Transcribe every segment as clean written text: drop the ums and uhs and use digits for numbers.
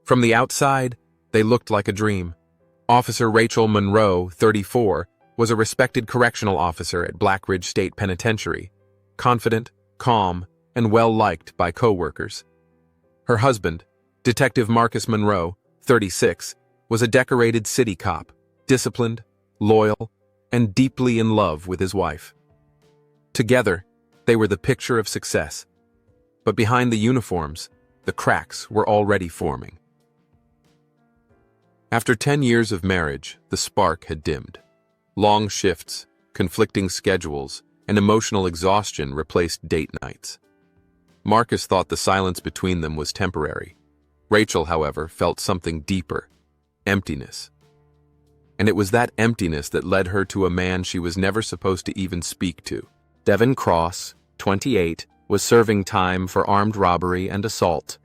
From the outside, they looked like a dream. Officer Rachel Monroe, 34, was a respected correctional officer at Black Ridge State Penitentiary, confident, calm, and well-liked by co-workers. Her husband, Detective Marcus Monroe, 36, was a decorated city cop, disciplined, loyal, and deeply in love with his wife. Together, they were the picture of success. But behind the uniforms, the cracks were already forming. After 10 years of marriage, the spark had dimmed. Long shifts, conflicting schedules, and emotional exhaustion replaced date nights. Marcus thought the silence between them was temporary. Rachel, however, felt something deeper: emptiness. And it was that emptiness that led her to a man she was never supposed to even speak to. Devin Cross, 28, was serving time for armed robbery and assault.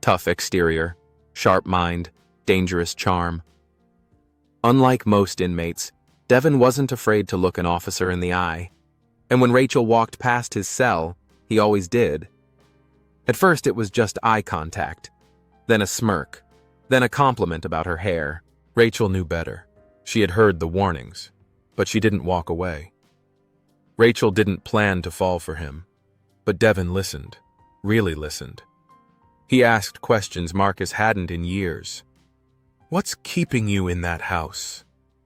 Tough exterior, sharp mind, dangerous charm. Unlike most inmates, Devin wasn't afraid to look an officer in the eye. And when Rachel walked past his cell, he always did. At first it was just eye contact, then a smirk, then a compliment about her hair. Rachel knew better. She had heard the warnings, but she didn't walk away. Rachel didn't plan to fall for him, but Devin listened, really listened. He asked questions Marcus hadn't in years. "What's keeping you in that house?"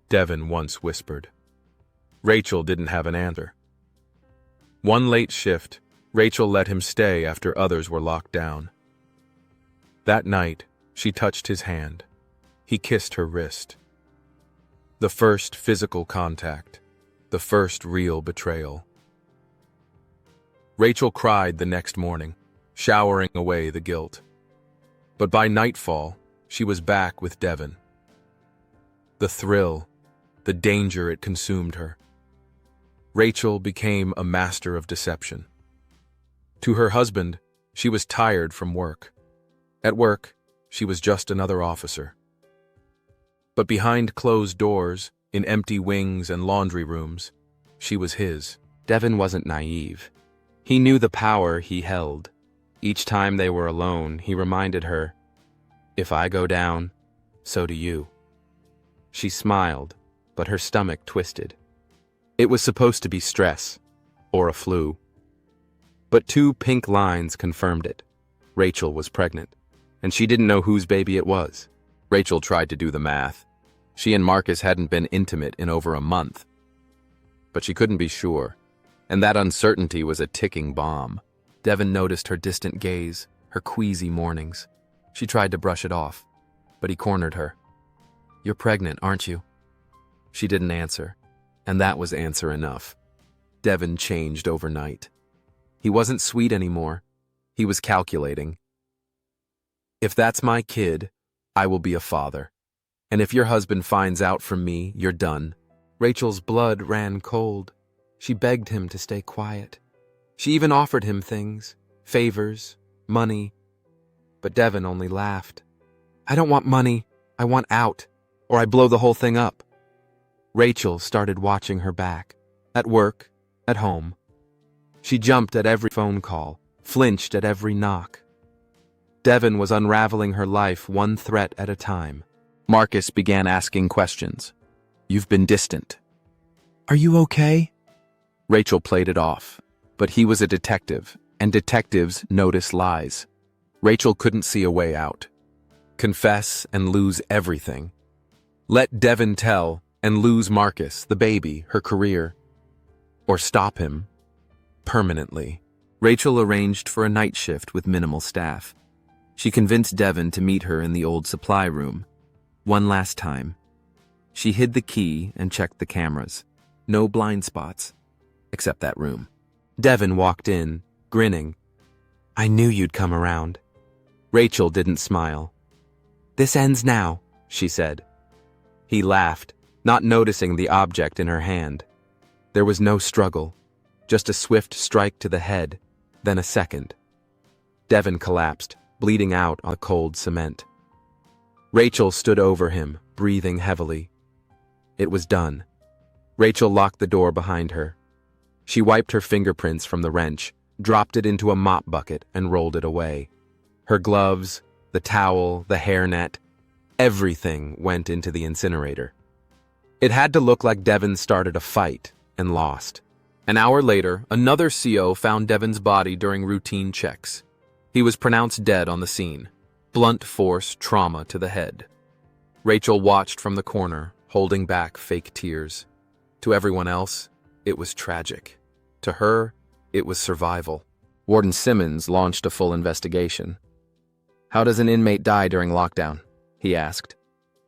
Devin once whispered. Rachel didn't have an answer. One late shift, Rachel let him stay after others were locked down. That night, she touched his hand. He kissed her wrist. The first physical contact, the first real betrayal. Rachel cried the next morning, showering away the guilt. But by nightfall, she was back with Devin. The thrill, the danger, it consumed her. Rachel became a master of deception. To her husband, she was tired from work. At work, she was just another officer. But behind closed doors, in empty wings and laundry rooms, she was his. Devin wasn't naive. He knew the power he held. Each time they were alone, he reminded her, "If I go down, so do you." She smiled, but her stomach twisted. It was supposed to be stress, or a flu. But 2 pink lines confirmed it. Rachel was pregnant, and she didn't know whose baby it was. Rachel tried to do the math. She and Marcus hadn't been intimate in over a month. But she couldn't be sure, and that uncertainty was a ticking bomb. Devin noticed her distant gaze, her queasy mornings. She tried to brush it off, but he cornered her. "You're pregnant, aren't you?" She didn't answer, and that was answer enough. Devin changed overnight. He wasn't sweet anymore. He was calculating. "If that's my kid, I will be a father. And if your husband finds out from me, you're done." Rachel's blood ran cold. She begged him to stay quiet. She even offered him things, favors, money. But Devin only laughed. "I don't want money. I want out, or I blow the whole thing up." Rachel started watching her back, at work, at home. She jumped at every phone call, flinched at every knock. Devin was unraveling her life one threat at a time. Marcus began asking questions. "You've been distant." "Are you okay?" Rachel played it off, but he was a detective, and detectives notice lies. Rachel couldn't see a way out. Confess and lose everything. Let Devin tell and lose Marcus, the baby, her career. Or stop him. Permanently. Rachel arranged for a night shift with minimal staff. She convinced Devin to meet her in the old supply room. One last time. She hid the key and checked the cameras. No blind spots. Except that room. Devin walked in, grinning. "I knew you'd come around." Rachel didn't smile. "This ends now," she said. He laughed, not noticing the object in her hand. There was no struggle, just a swift strike to the head, then a second. Devin collapsed, bleeding out on the cold cement. Rachel stood over him, breathing heavily. It was done. Rachel locked the door behind her. She wiped her fingerprints from the wrench, dropped it into a mop bucket, and rolled it away. Her gloves, the The towel, the hairnet, everything went into the incinerator. It had to look like Devon started a fight and lost. An hour later, another CO found Devon's body during routine checks. He was pronounced dead on the scene. Blunt force trauma to the head. Rachel watched from the corner, holding back fake tears. To everyone else, it was tragic. To her, it was survival. Warden Simmons launched a full investigation. "How does an inmate die during lockdown?" he asked.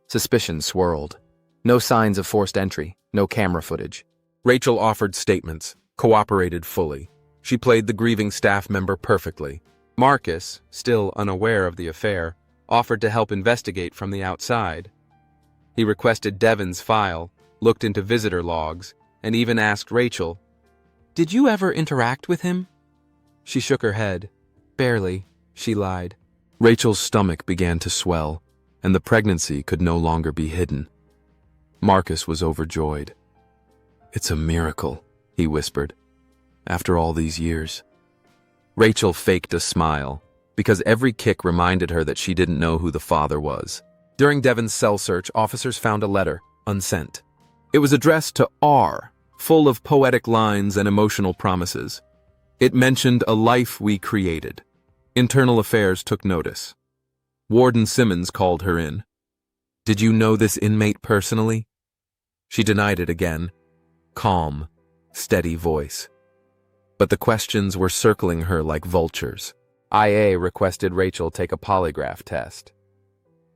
Suspicion swirled. No signs of forced entry, no camera footage. Rachel offered statements, cooperated fully. She played the grieving staff member perfectly. Marcus, still unaware of the affair, offered to help investigate from the outside. He requested Devon's file, looked into visitor logs, and even asked Rachel, "Did you ever interact with him?" She shook her head. "Barely," she lied. Rachel's stomach began to swell, and the pregnancy could no longer be hidden. Marcus was overjoyed. "It's a miracle," he whispered, "after all these years." Rachel faked a smile, because every kick reminded her that she didn't know who the father was. During Devon's cell search, officers found a letter, unsent. It was addressed to R, full of poetic lines and emotional promises. It mentioned a life we created. Internal Affairs took notice. Warden Simmons called her in. "Did you know this inmate personally?" She denied it again. Calm, steady voice. But the questions were circling her like vultures. IA requested Rachel take a polygraph test.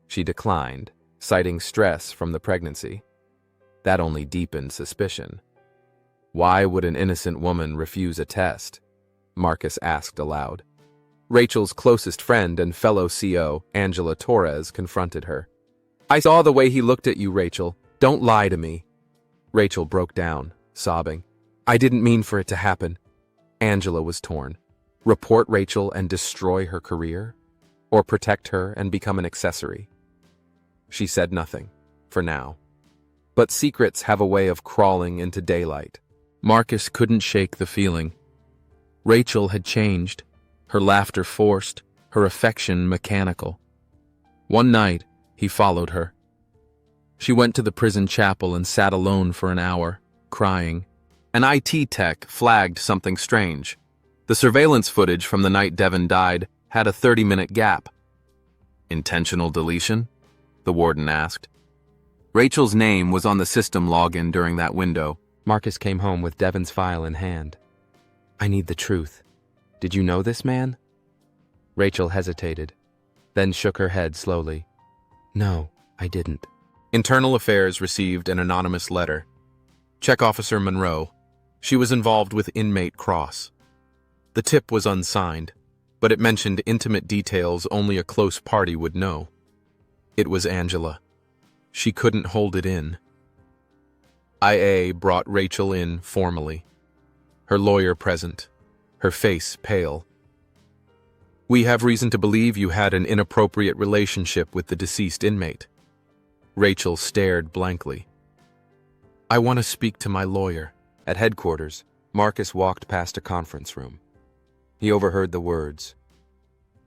She declined, citing stress from the pregnancy. That only deepened suspicion. Why would an innocent woman refuse a test? Marcus asked aloud. Rachel's closest friend and fellow CO, Angela Torres, confronted her. "I saw the way he looked at you, Rachel. Don't lie to me." Rachel broke down, sobbing. "I didn't mean for it to happen." Angela was torn. Report Rachel and destroy her career? Or protect her and become an accessory? She said nothing, for now. But secrets have a way of crawling into daylight. Marcus couldn't shake the feeling. Rachel had changed, her laughter forced, her affection mechanical. One night, he followed her. She went to the prison chapel and sat alone for an hour, crying. An IT tech flagged something strange. The surveillance footage from the night Devon died had a 30-minute gap. "Intentional deletion?" the warden asked. Rachel's name was on the system login during that window. Marcus came home with Devon's file in hand. "I need the truth. Did you know this man?" Rachel hesitated, then shook her head slowly. "No, I didn't." Internal Affairs received an anonymous letter. Check Officer Monroe. She was involved with Inmate Cross. The tip was unsigned, but it mentioned intimate details only a close party would know. It was Angela. She couldn't hold it in. IA brought Rachel in formally. Her lawyer present, her face pale. "We have reason to believe you had an inappropriate relationship with the deceased inmate." Rachel stared blankly. "I want to speak to my lawyer." At headquarters, Marcus walked past a conference room. He overheard the words,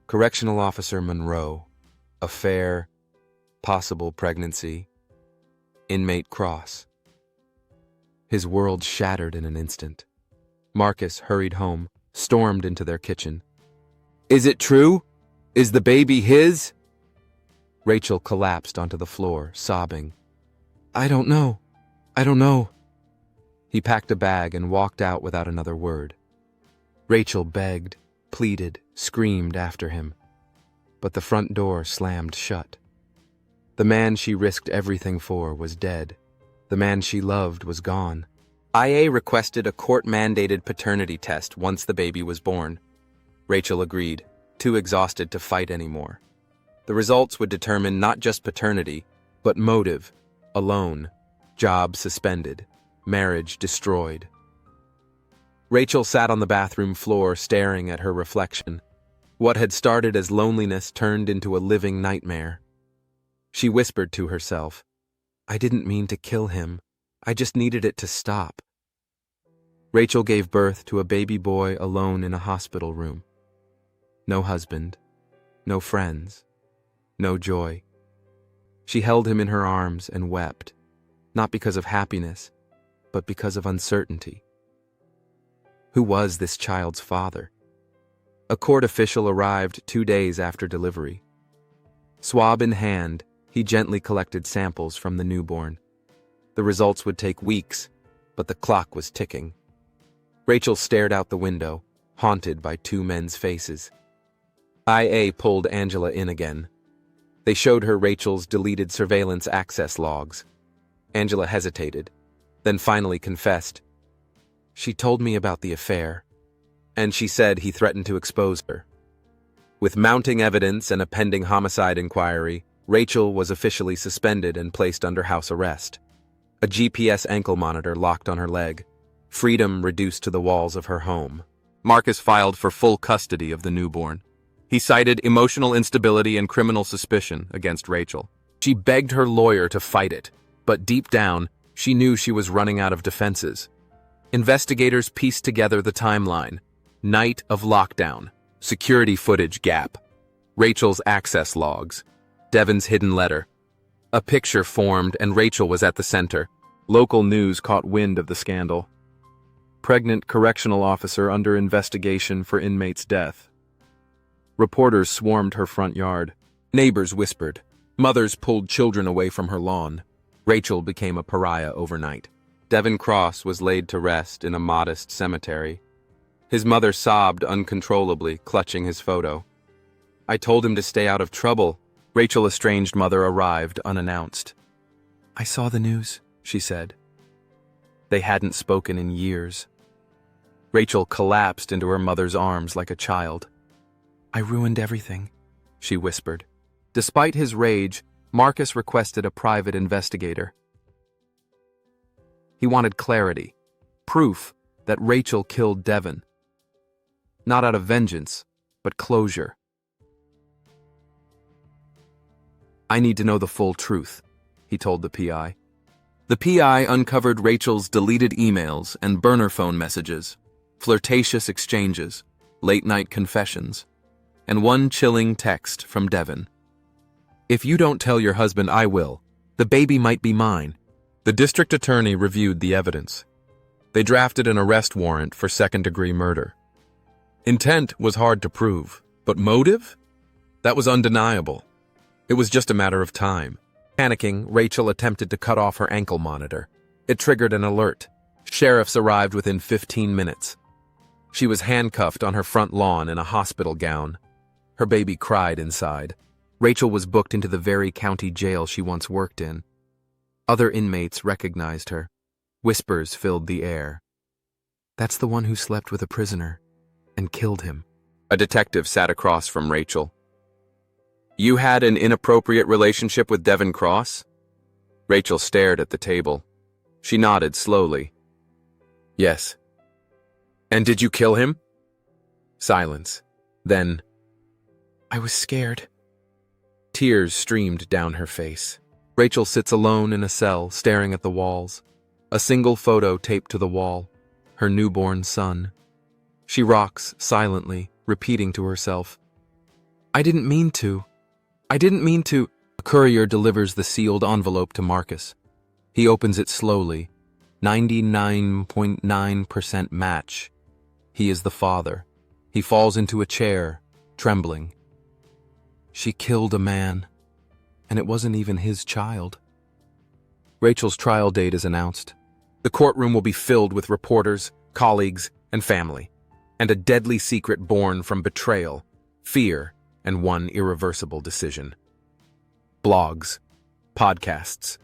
"Correctional Officer Monroe, affair, possible pregnancy, Inmate Cross." His world shattered in an instant. Marcus hurried home, stormed into their kitchen. "Is it true? Is the baby his?" Rachel collapsed onto the floor, sobbing. I don't know. He packed a bag and walked out without another word. Rachel begged, pleaded, screamed after him. But the front door slammed shut. The man she risked everything for was dead. The man she loved was gone. IA requested a court-mandated paternity test once the baby was born. Rachel agreed, too exhausted to fight anymore. The results would determine not just paternity, but motive, alone, job suspended, marriage destroyed. Rachel sat on the bathroom floor staring at her reflection. What had started as loneliness turned into a living nightmare. She whispered to herself, I didn't mean to kill him. I just needed it to stop. Rachel gave birth to a baby boy alone in a hospital room. No husband, no friends, no joy. She held him in her arms and wept, not because of happiness, but because of uncertainty. Who was this child's father? A court official arrived 2 days after delivery. Swab in hand, he gently collected samples from the newborn. The results would take weeks, but the clock was ticking. Rachel stared out the window, haunted by 2 men's faces. IA pulled Angela in again. They showed her Rachel's deleted surveillance access logs. Angela hesitated, then finally confessed. She told me about the affair, and she said he threatened to expose her. With mounting evidence and a pending homicide inquiry, Rachel was officially suspended and placed under house arrest. A GPS ankle monitor locked on her leg. Freedom reduced to the walls of her home. Marcus filed for full custody of the newborn. He cited emotional instability and criminal suspicion against Rachel. She begged her lawyer to fight it, but deep down, she knew she was running out of defenses. Investigators pieced together the timeline. Night of lockdown. Security footage gap. Rachel's access logs. Devon's hidden letter. A picture formed and Rachel was at the center. Local news caught wind of the scandal. Pregnant correctional officer under investigation for inmate's death. Reporters swarmed her front yard. Neighbors whispered. Mothers pulled children away from her lawn. Rachel became a pariah overnight. Devon Cross was laid to rest in a modest cemetery. His mother sobbed uncontrollably, clutching his photo. I told him to stay out of trouble. Rachel's estranged mother arrived unannounced. I saw the news, she said. They hadn't spoken in years. Rachel collapsed into her mother's arms like a child. I ruined everything, she whispered. Despite his rage, Marcus requested a private investigator. He wanted clarity, proof that Rachel killed Devon. Not out of vengeance, but closure. I need to know the full truth, he told the PI. The PI uncovered Rachel's deleted emails and burner phone messages, flirtatious exchanges, late-night confessions, and one chilling text from Devon. If you don't tell your husband, I will. The baby might be mine. The district attorney reviewed the evidence. They drafted an arrest warrant for second-degree murder. Intent was hard to prove, but motive? That was undeniable. It was just a matter of time. Panicking, Rachel attempted to cut off her ankle monitor. It triggered an alert. Sheriffs arrived within 15 minutes. She was handcuffed on her front lawn in a hospital gown. Her baby cried inside. Rachel was booked into the very county jail she once worked in. Other inmates recognized her. Whispers filled the air. That's the one who slept with a prisoner and killed him. A detective sat across from Rachel. You had an inappropriate relationship with Devon Cross? Rachel stared at the table. She nodded slowly. Yes. And did you kill him? Silence. Then, I was scared. Tears streamed down her face. Rachel sits alone in a cell, staring at the walls. A single photo taped to the wall. Her newborn son. She rocks silently, repeating to herself, I didn't mean to. I didn't mean to. A courier delivers the sealed envelope to Marcus. He opens it slowly. 99.9% match. He is the father. He falls into a chair, trembling. She killed a man, and it wasn't even his child. Rachel's trial date is announced. The courtroom will be filled with reporters, colleagues, and family, and a deadly secret born from betrayal, fear, and one irreversible decision. Blogs, podcasts,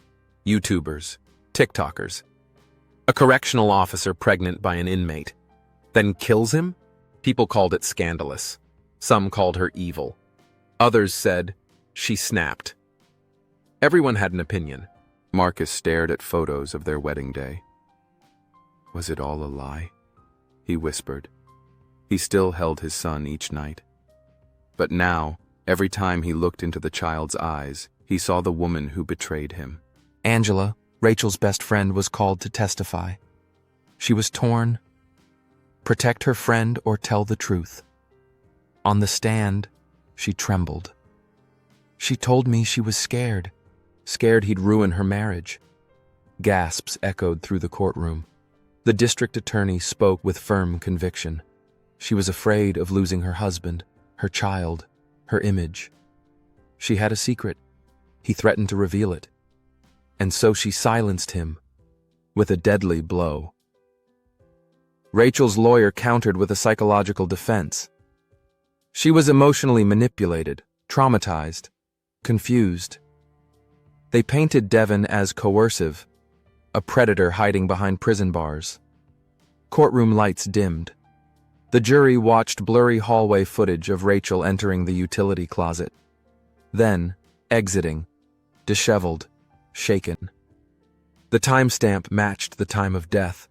YouTubers, TikTokers. A correctional officer pregnant by an inmate, then kills him? People called it scandalous. Some called her evil. Others said she snapped. Everyone had an opinion. Marcus stared at photos of their wedding day. Was it all a lie? He whispered. He still held his son each night. But now, every time he looked into the child's eyes, he saw the woman who betrayed him. Angela, Rachel's best friend, was called to testify. She was torn. Protect her friend or tell the truth. On the stand, she trembled. She told me she was scared. Scared he'd ruin her marriage. Gasps echoed through the courtroom. The district attorney spoke with firm conviction. She was afraid of losing her husband, her child, her image. She had a secret. He threatened to reveal it. And so she silenced him with a deadly blow. Rachel's lawyer countered with a psychological defense. She was emotionally manipulated, traumatized, confused. They painted Devon as coercive, a predator hiding behind prison bars. Courtroom lights dimmed. The jury watched blurry hallway footage of Rachel entering the utility closet, then exiting, disheveled, shaken. The timestamp matched the time of death,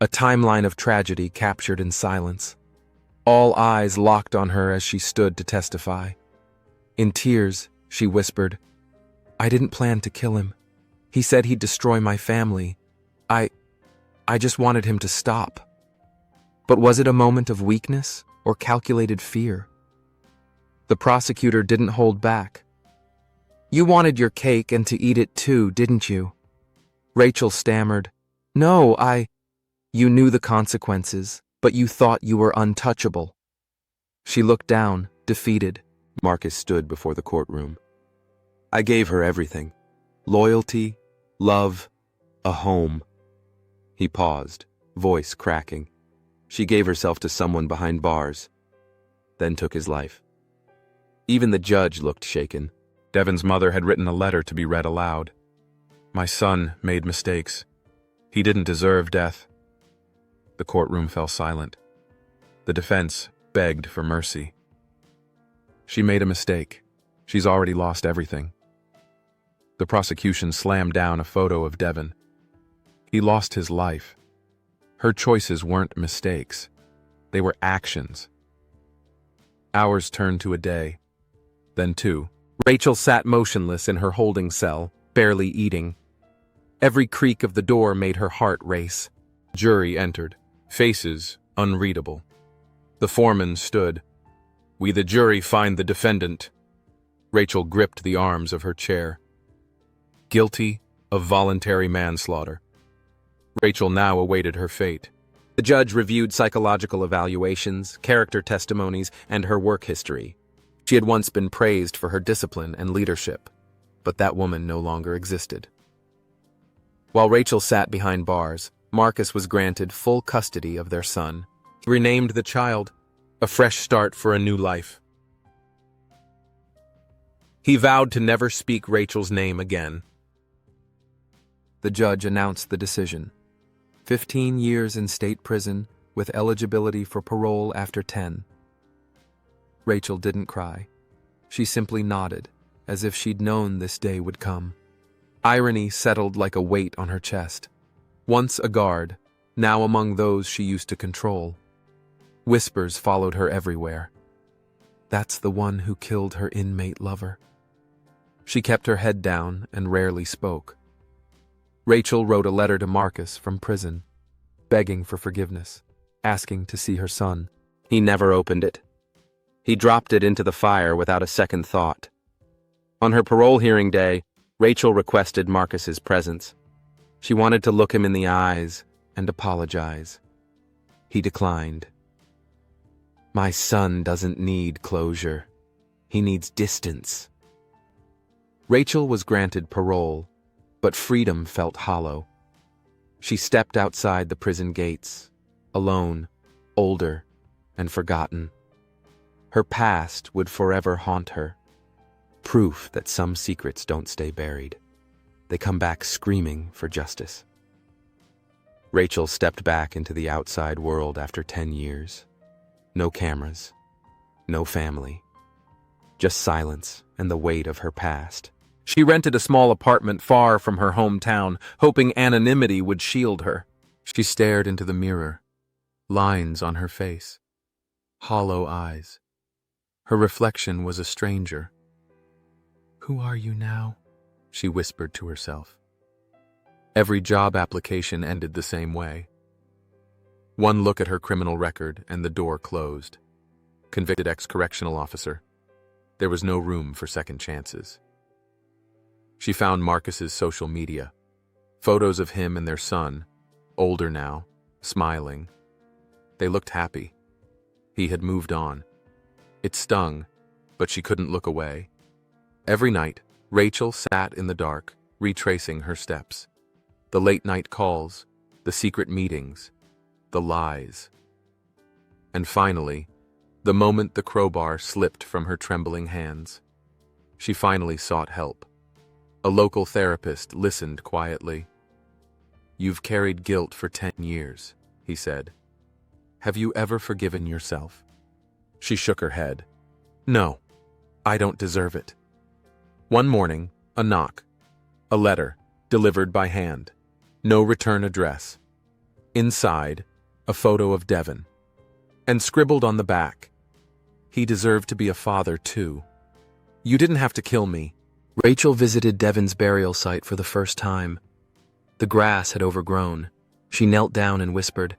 a timeline of tragedy captured in silence. All eyes locked on her as she stood to testify. In tears, she whispered, "I didn't plan to kill him. He said he'd destroy my family. I just wanted him to stop." But was it a moment of weakness or calculated fear? The prosecutor didn't hold back. "You wanted your cake and to eat it too, didn't you?" Rachel stammered, "No, You knew the consequences, but you thought you were untouchable." She looked down, defeated. Marcus stood before the courtroom. "I gave her everything. Loyalty, love, a home." He paused, voice cracking. She gave herself to someone behind bars, then took his life. Even the judge looked shaken. Devon's mother had written a letter to be read aloud. "My son made mistakes. He didn't deserve death." The courtroom fell silent. The defense begged for mercy. "She made a mistake. She's already lost everything." The prosecution slammed down a photo of Devon. He lost his life. Her choices weren't mistakes. They were actions. Hours turned to a day, then two. Rachel sat motionless in her holding cell, barely eating. Every creak of the door made her heart race. Jury entered, faces unreadable. The foreman stood. "We the jury find the defendant." Rachel gripped the arms of her chair. "Guilty of voluntary manslaughter." Rachel now awaited her fate. The judge reviewed psychological evaluations, character testimonies, and her work history. She had once been praised for her discipline and leadership, but that woman no longer existed. While Rachel sat behind bars, Marcus was granted full custody of their son. He renamed the child, a fresh start for a new life. He vowed to never speak Rachel's name again. The judge announced the decision. 15 years in state prison with eligibility for parole after 10. Rachel didn't cry. She simply nodded, as if she'd known this day would come. Irony settled like a weight on her chest. Once a guard, now among those she used to control. Whispers followed her everywhere. That's the one who killed her inmate lover. She kept her head down and rarely spoke. Rachel wrote a letter to Marcus from prison, begging for forgiveness, asking to see her son. He never opened it. He dropped it into the fire without a second thought. On her parole hearing day, Rachel requested Marcus's presence. She wanted to look him in the eyes and apologize. He declined. "My son doesn't need closure. He needs distance." Rachel was granted parole, but freedom felt hollow. She stepped outside the prison gates, alone, older, and forgotten. Her past would forever haunt her. Proof that some secrets don't stay buried. They come back screaming for justice. Rachel stepped back into the outside world after 10 years. No cameras, no family, just silence and the weight of her past. She rented a small apartment far from her hometown, hoping anonymity would shield her. She stared into the mirror, lines on her face, hollow eyes. Her reflection was a stranger. "Who are you now?" she whispered to herself. Every job application ended the same way. One look at her criminal record and the door closed. Convicted ex-correctional officer. There was no room for second chances. She found Marcus's social media. Photos of him and their son, older now, smiling. They looked happy. He had moved on. It stung, but she couldn't look away. Every night, Rachel sat in the dark, retracing her steps. The late-night calls, the secret meetings, the lies. And finally, the moment the crowbar slipped from her trembling hands, she finally sought help. A local therapist listened quietly. "You've carried guilt for 10 years," he said. "Have you ever forgiven yourself?" She shook her head. "No, I don't deserve it." One morning, a knock. A letter, delivered by hand. No return address. Inside, a photo of Devon. And scribbled on the back, "He deserved to be a father too. You didn't have to kill me." Rachel visited Devon's burial site for the first time. The grass had overgrown. She knelt down and whispered,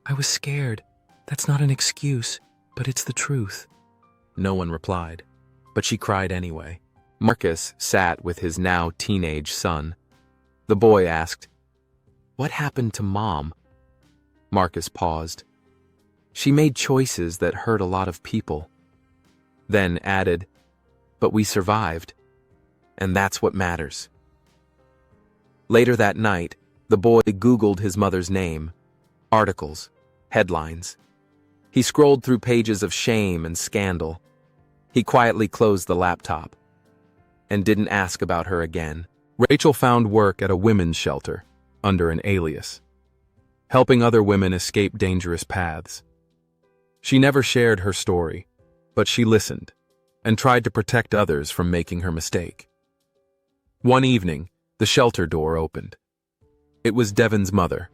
"I was scared. That's not an excuse, but it's the truth." No one replied, but she cried anyway. Marcus sat with his now teenage son. The boy asked, "What happened to Mom?" Marcus paused. "She made choices that hurt a lot of people." Then added, "But we survived, and that's what matters." Later that night, the boy Googled his mother's name. Articles, headlines. He scrolled through pages of shame and scandal. He quietly closed the laptop and didn't ask about her again. Rachel found work at a women's shelter, under an alias, helping other women escape dangerous paths. She never shared her story, but she listened and tried to protect others from making her mistake. One evening, the shelter door opened. It was Devon's mother,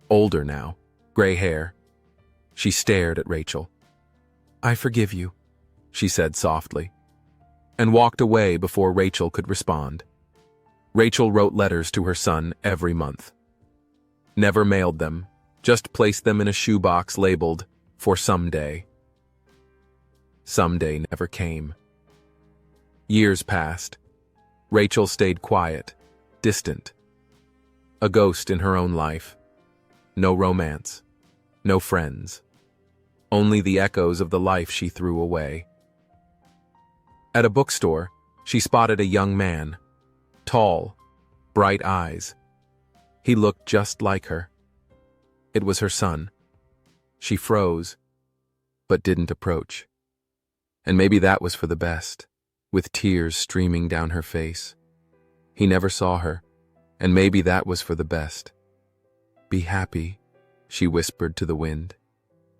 older now, gray hair. She stared at Rachel. "I forgive you," she said softly, and walked away before Rachel could respond. Rachel wrote letters to her son every month. Never mailed them, just placed them in a shoebox labeled, "For someday." Someday never came. Years passed. Rachel stayed quiet, distant. A ghost in her own life. No romance. No friends. Only the echoes of the life she threw away. At a bookstore, she spotted a young man. Tall, bright eyes. He looked just like her. It was her son. She froze, but didn't approach. And maybe that was for the best, with tears streaming down her face. He never saw her, and maybe that was for the best. "Be happy," she whispered to the wind.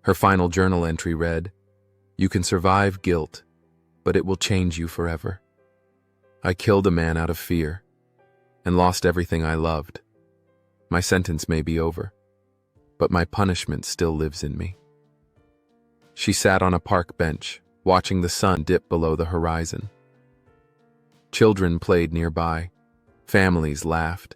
Her final journal entry read, "You can survive guilt, but it will change you forever. I killed a man out of fear, and lost everything I loved. My sentence may be over, but my punishment still lives in me." She sat on a park bench, watching the sun dip below the horizon. Children played nearby. Families laughed.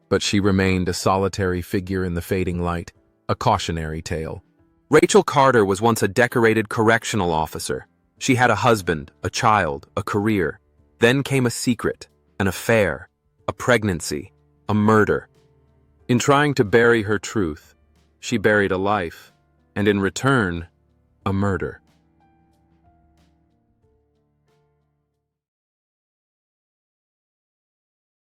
But she remained a solitary figure in the fading light, a cautionary tale. Rachel Carter was once a decorated correctional officer. She had a husband, a child, a career. Then came a secret, an affair, a pregnancy, a murder. In trying to bury her truth, she buried a life, and in return, a murder.